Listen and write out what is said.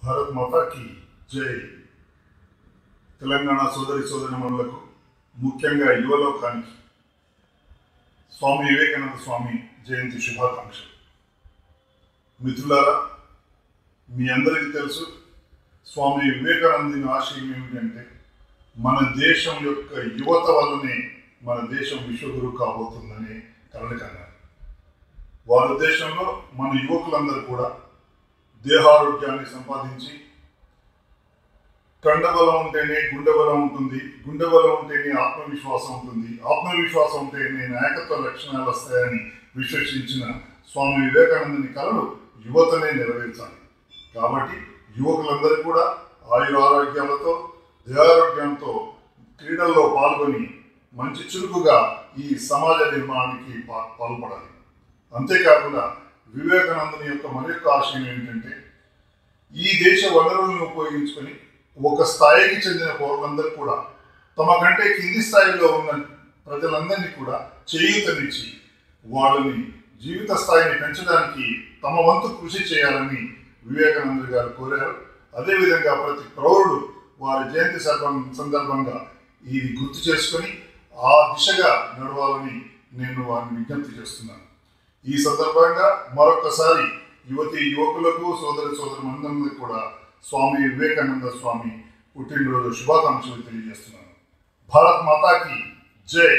భారత్ మాతాకి జై. తెలంగాణ సోదరి సోదరిమణులకు, ముఖ్యంగా యువలోకానికి స్వామి వివేకానంద స్వామి జయంతి శుభాకాంక్షలు. మిత్రులారా, మీ అందరికీ తెలుసు, స్వామి వివేకానందుని ఆశయం ఏమిటంటే మన దేశం యొక్క యువత వల్లనే మన దేశం విశ్వగురు కాబోతుందని కలలు. వారి ఉద్దేశంలో మన యువకులందరూ కూడా దేహారోగ్యాన్ని సంపాదించి, కండబలం ఉంటేనే గుండె బలం ఉంటుంది, గుండె బలం ఉంటేనే ఆత్మవిశ్వాసం ఉంటుంది, ఆత్మవిశ్వాసం ఉంటేనే నాయకత్వ లక్షణాలు వస్తాయని విశ్వసించిన స్వామి వివేకానందుని కలలు యువతనే నెరవేర్చాలి. కాబట్టి యువకులందరూ కూడా ఆయురారోగ్యాలతో, దేహారోగ్యంతో క్రీడల్లో పాల్గొని మంచి చురుకుగా ఈ సమాజ నిర్మాణానికి పాల్పడాలి. అంతేకాకుండా వివేకానందుని యొక్క మరొక ఆశయం ఏమిటంటే ఈ దేశ వనరులను ఉపయోగించుకొని ఒక స్థాయికి చెందిన పౌరులందరూ కూడా తమ కంటే కింది స్థాయిలో ఉన్న ప్రజలందరినీ కూడా చేయూతనిచ్చి వాళ్ళని జీవిత స్థాయిని పెంచడానికి తమ వంతు కృషి చేయాలని వివేకానంద గారు కోరారు. అదేవిధంగా ప్రతి పౌరుడు వారి జయంతి సందర్భంగా ఇది గుర్తు చేసుకొని ఆ దిశగా నడవాలని నేను వారిని విజ్ఞప్తి చేస్తున్నాను. ఈ సందర్భంగా మరొకసారి యువకులకు, సోదరి సోదరులందరికీ కూడా స్వామి వివేకానంద స్వామి పుట్టినరోజు శుభాకాంక్షలు తెలియజేస్తున్నాను. భారత్ మాతాకి జై.